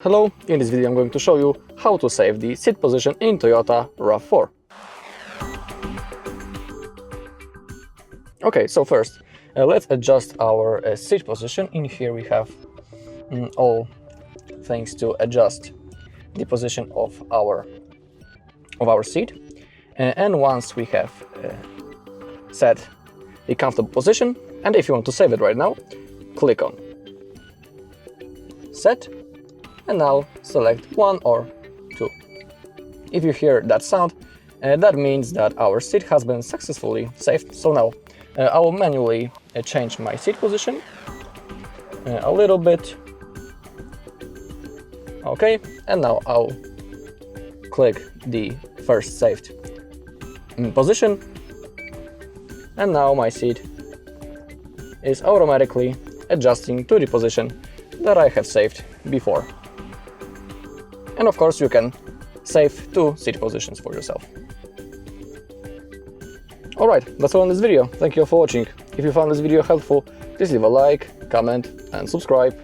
Hello, in this video I'm going to show you how to save the seat position in Toyota RAV4. Okay, so first let's adjust our seat position. In here we have all things to adjust the position of our seat, and once we have set the comfortable position, and if you want to save it right now, click on Set, and now select 1 or 2. If you hear that sound, that means that our seat has been successfully saved. So now I will manually change my seat position a little bit. Okay, and now I'll click the first saved position, and now my seat is automatically adjusting to the position that I have saved before. And of course you can save 2 seat positions for yourself. Alright, that's all in this video. Thank you for watching. If you found this video helpful, please leave a like, comment and subscribe.